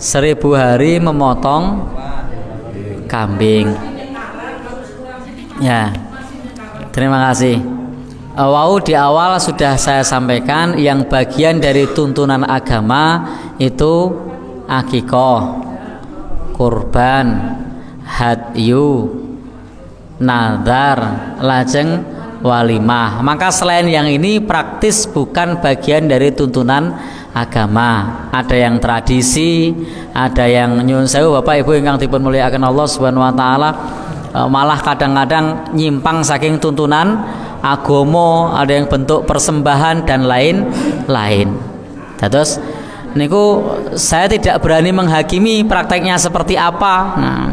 1000 hari memotong kambing. Ya, terima kasih. Wow, di awal sudah saya sampaikan yang bagian dari tuntunan agama itu akikoh, kurban, hadyu, nazar, lajeng walimah. Maka selain yang ini praktis bukan bagian dari tuntunan agama. Ada yang tradisi, ada yang nyuwun sewu Bapak Ibu ingkang dipun mulyakaken Allah Subhanahu wa taala, malah kadang-kadang nyimpang saking tuntunan agama, ada yang bentuk persembahan dan lain-lain. Terus niku saya tidak berani menghakimi prakteknya seperti apa. Nah,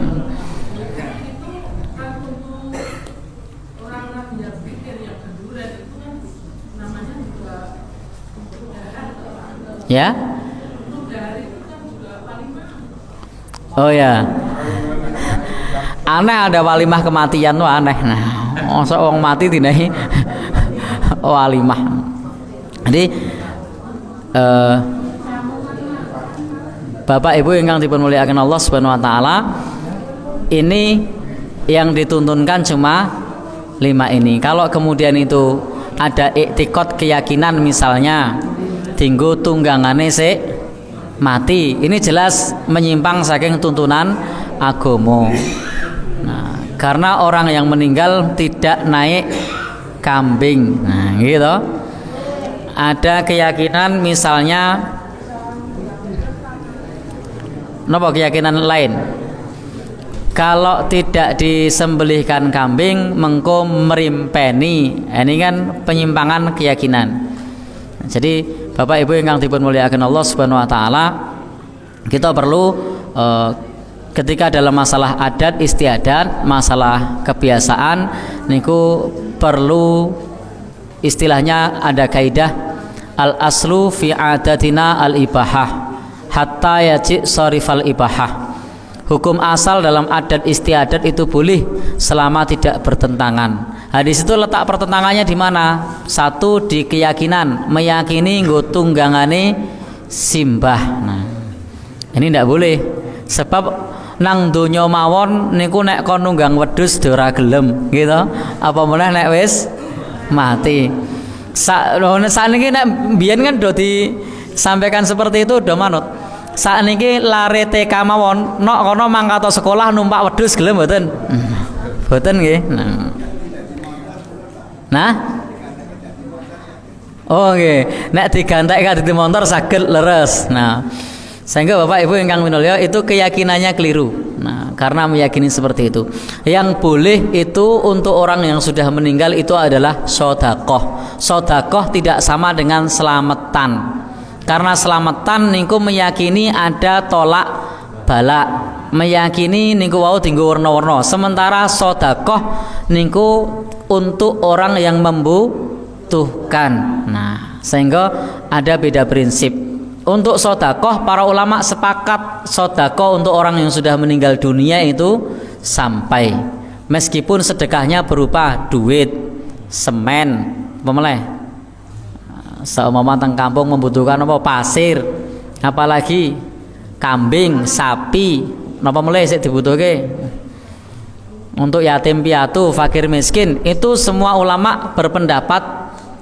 ya. Oh ya. Aneh ada walimah kematian tuh aneh. Nah, masa orang mati dinahi walimah. Jadi Bapak Ibu ingkang dipun mulyakaken Allah Subhanahu wa taala, ini yang dituntunkan cuma 5 ini. Kalau kemudian itu ada iktikad keyakinan misalnya tinggu tunggangane sik mati, ini jelas menyimpang saking tuntunan agama. Nah, karena orang yang meninggal tidak naik kambing. Nah, gitu. Ada keyakinan misalnya napa keyakinan lain? Kalau tidak disembelihkan kambing mengko merimpeni. Ini kan penyimpangan keyakinan. Jadi Bapak Ibu ingkang dipun mulyakaken Allah Subhanahu wa taala, kita perlu ketika dalam masalah adat istiadat, masalah kebiasaan niku perlu istilahnya ada kaidah al aslu fi adatina al ibahah hatta yaji sarifal ibahah. Hukum asal dalam adat istiadat itu boleh selama tidak bertentangan. Nah, di situ letak pertentangannya di mana? Satu, di keyakinan, meyakini nggo tunggangane simbah. Nah, ini tidak boleh. Sebab nang donya mawon niku nek kon nunggang wedhus ora gelem, gitu. Apa meneh nek wis mati. Sakniki nek biyen kan do disampaikan seperti itu do manut. Sakniki lare TK mawon, nok kono mangkat sekolah numpak wedhus gelem mboten? Mboten nggih. Nah. Oh nggih, nek digantek kadite motor saged leres. Nah, sehingga Bapak Ibu ingkang minulya itu keyakinannya keliru. Nah, karena meyakini seperti itu. Yang boleh itu untuk orang yang sudah meninggal itu adalah sedekah. Sedekah tidak sama dengan selamatan. Karena selamatan niku meyakini ada tolak balak, meyakini niku wau dinggo warna-warna. Sementara sedekah niku untuk orang yang membutuhkan. Nah, sehingga ada beda prinsip. Untuk sedekah para ulama sepakat sedekah untuk orang yang sudah meninggal dunia itu sampai, meskipun sedekahnya berupa duit, semen, pemeleh. Seumpama teng kampung membutuhkan apa pasir, apalagi kambing, sapi, napa mulai sik dibutuhke. Untuk yatim piatu, fakir miskin, itu semua ulama berpendapat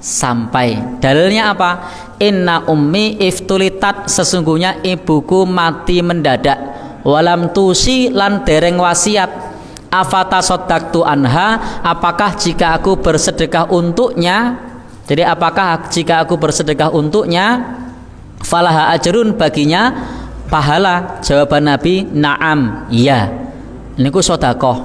sampai. Dalilnya apa? Inna ummi iftulitat, sesungguhnya ibuku mati mendadak, walam tusi lan dereng wasiat. Afata soddaqtu anha, apakah jika aku bersedekah untuknya? Jadi apakah jika aku bersedekah untuknya falaha ajrun, baginya pahala? Jawaban Nabi na'am, iya. Niku sedekah.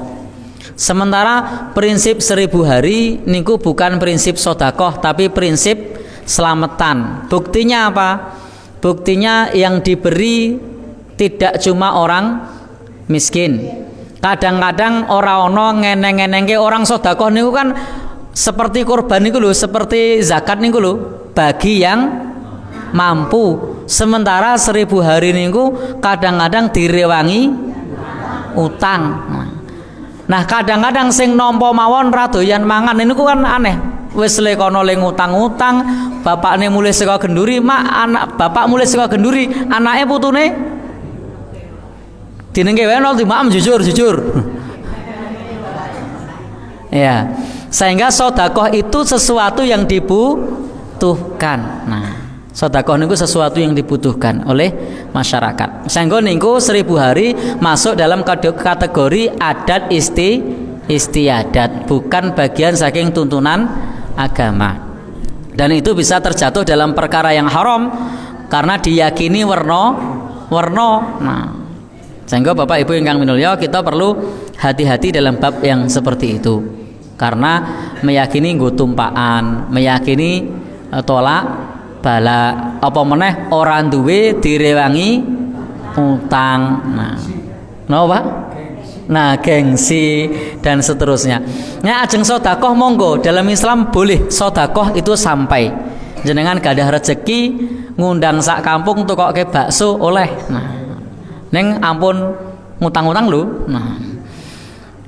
Sementara prinsip 1000 hari niku bukan prinsip sedekah tapi prinsip selamatan. Buktinya apa? Buktinya yang diberi tidak cuma orang miskin. Kadang-kadang orang ono ngeneng-ngenengke orang sedekah niku kan seperti kurban niku lho, seperti zakat niku lho, bagi yang mampu. Sementara 1000 hari niku kadang-kadang direwangi utang. Nah, kadang-kadang sing nampa mawon ra doyan mangan niku kan aneh. Wis le kono le ngutang-utang, bapakne mulih saka genduri, mak anak bapak mulih saka genduri, anake putune Dinengke wae nol maam jujur. Ya. Sehingga sedekah itu sesuatu yang dibutuhkan. Nah, sedekah niku sesuatu yang dibutuhkan oleh masyarakat. Sehingga niku 1000 hari masuk dalam kategori adat istiadat, bukan bagian saking tuntunan agama. Dan itu bisa terjatuh dalam perkara yang haram karena diyakini werna. Nah, sehingga Bapak Ibu ingkang minulya, kita perlu hati-hati dalam bab yang seperti itu. Karena meyakini nggo tumpaan, meyakini tolak bala, apa meneh ora duwe direwangi utang. Nah, Pak? Nah, gengsi dan seterusnya. Nah, ajeng sedekah monggo, dalam Islam boleh sedekah itu sampai jenengan gadah rezeki ngundang sak kampung tukoke bakso oleh. Nah, ning ampun ngutang-utang lho. Nah,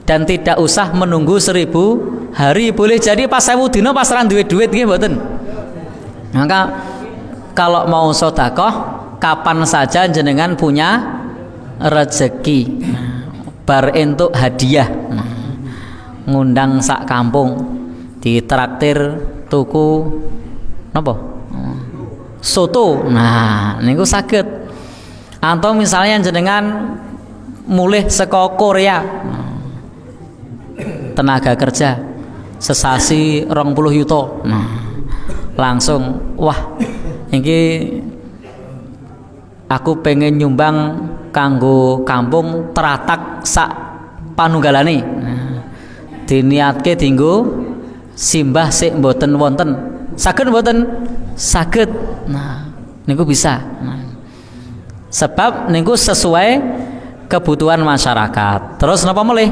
dan tidak usah menunggu 1000 hari, boleh jadi pas 1000 dina pas ra duwe duit nggih mboten. Maka kalau mau sedekah kapan saja jenengan punya rezeki. Bar entuk hadiah. Ngundang sak kampung, ditraktir tuku napa? Soto. Nah, niku saged. Atau misalnya jenengan mulih saka Korea. Tenaga kerja sesasi 20 yuto. Nah, langsung wah iki aku pengen nyumbang kanggo kampung teratak sak panunggalane. Nah, diniatke dinggo simbah sik mboten wonten. Saged mboten? Saged. Nah, niku bisa. Nah, sebab niku sesuai kebutuhan masyarakat. Terus napa mulih?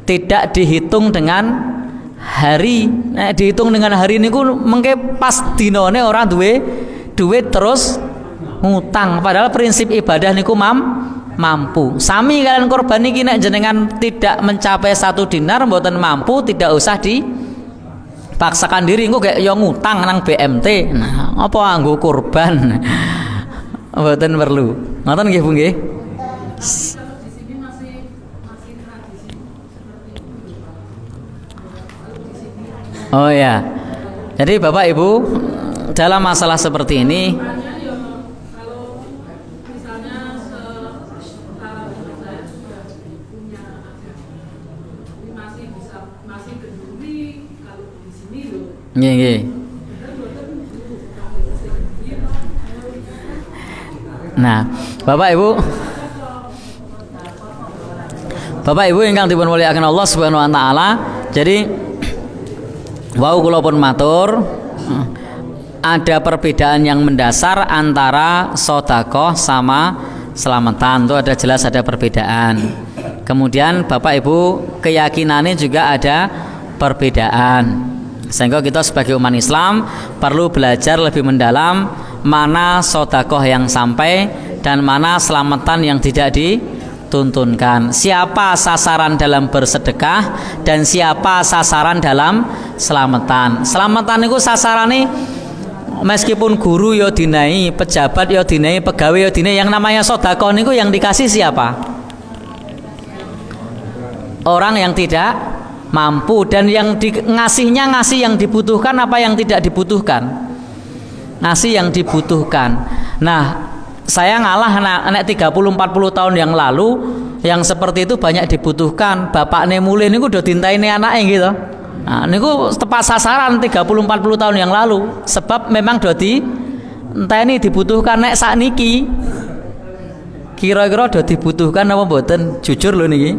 Tidak dihitung dengan hari. Nah, dihitung dengan hari niku mengke pas dinane ora duwe duit terus ngutang. Padahal prinsip ibadah niku mampu. Sami kalian korban niki nek jenengan tidak mencapai 1 dinar mboten mampu, tidak usah dipaksakan diri engko kayak yo ngutang nang BMT. Nah, apa anggo kurban? Mboten perlu. Ngoten nggih Bu nggih? Oh ya, jadi Bapak Ibu dalam masalah seperti ini, nggih. Nah, Bapak Ibu ingkang dipun mulyakaken Allah Subhanahu wa taala, jadi wau kula pun matur, ada perbedaan yang mendasar antara sedekah sama selamatan. Itu ada jelas ada perbedaan. Kemudian Bapak Ibu keyakinannya juga ada perbedaan. Sehingga kita sebagai umat Islam perlu belajar lebih mendalam mana sedekah yang sampai dan mana selamatan yang tidak dituntunkan. Siapa sasaran dalam bersedekah dan siapa sasaran dalam selamatan. Selamatan itu sasarannya meskipun guru yo dinai, pejabat yo dinai, pegawai yo dinai, yang namanya sedekah niku yang dikasih siapa? Orang yang tidak mampu, dan yang ngasihnya ngasih yang dibutuhkan apa yang tidak dibutuhkan? Ngasih yang dibutuhkan. Nah, saya ngalah anak 30-40 tahun yang lalu yang seperti itu banyak dibutuhkan. Bapaknya mulai niku udah dintaini anaknya gitu. Nah, niku tepat sasaran 30-40 tahun yang lalu. Sebab memang udah dintaini dibutuhkan. Nek sakniki kira-kira udah dibutuhkan apa mboten? Jujur lho niki.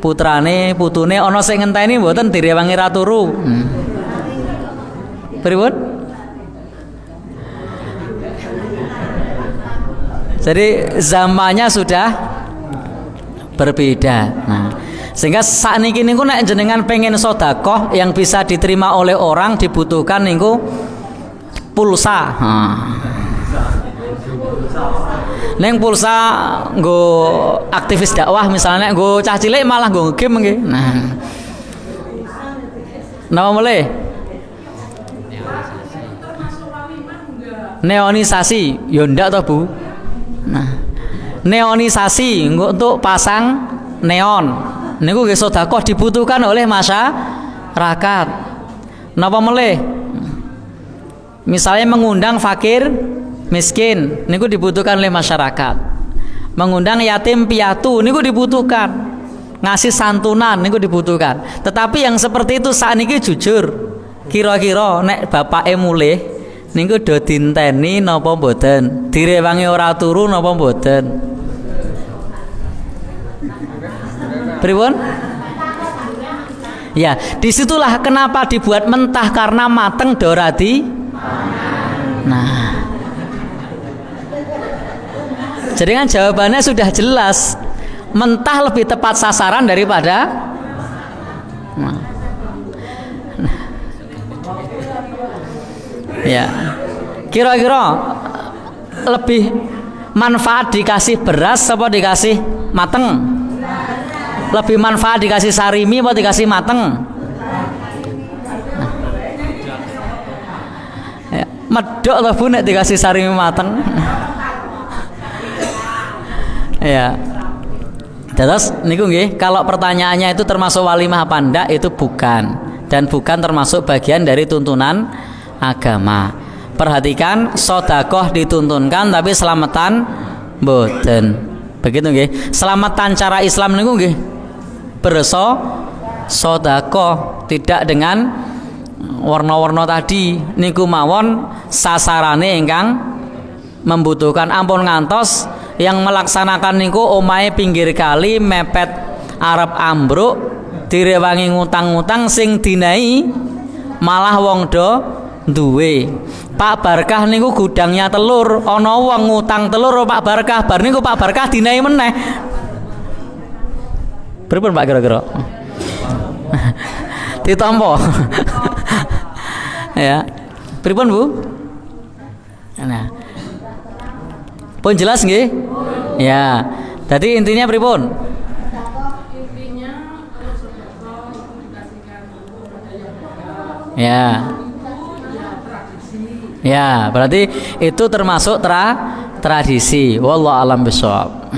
Putune ana sing ngenteni mboten direwangi ra turu. Pripun? Jadi zamannya sudah berbeda. Nah, sehingga saat niki niku nek jenengan pengen sedekah yang bisa diterima oleh orang dibutuhkan niku pulsa. Neng pulsa nggo aktivis dakwah misalnya, nggo cah cilik malah nggo game nggih. Nah, napa mulai? Neonisasi, yo ndak toh Bu. Nah, Neonisasi untuk pasang neon. Niku nggih sedekah dibutuhkan oleh masyarakat. Napa melih? Misalnya mengundang fakir miskin, niku dibutuhkan oleh masyarakat. Mengundang yatim piatu, niku dibutuhkan. Ngasih santunan, niku dibutuhkan. Tetapi yang seperti itu saat ini jujur, kira-kira nek bapake mulih, niku do dinteni napa mboten? Direwangi ora turu napa mboten? Pripun? Ya, disitulah kenapa dibuat mentah karena mateng doradi. Nah, jadi kan jawabannya sudah jelas. Mentah lebih tepat sasaran daripada ya. Kira-kira lebih manfaat dikasih beras apa dikasih mateng? Lebih manfaat dikasih sarimi apa dikasih mateng? Ya, medok lah Bu nek dikasih sarimi mateng. Ya. Terus niku nggih, kalau pertanyaannya itu termasuk walimah apa ndak, itu bukan, dan bukan termasuk bagian dari tuntunan agama. Perhatikan, sedekah dituntunkan tapi selamatan mboten. Begitu nggih. Selamatan cara Islam niku nggih sedekah, tidak dengan warna-warna tadi. Niku mawon sasarane ingkang membutuhkan. Ampun ngantos yang melaksanakan niku omahe pinggir kali mepet arep ambruk, direwangi ngutang-ngutang, sing dinai malah wong do duwe. Pak Barkah niku gudangnya telur, ana wong ngutang telur Pak Barkah, bar niku Pak Barkah dinai meneh. Pripun Pak kira-kira? Ditampa. Ya. Pripun Bu? Nah. Pun jelas nggih? Ya. Jadi intinya pripun? Ya. Ya, berarti itu termasuk tradisi. Wallahu a'lam bishawab.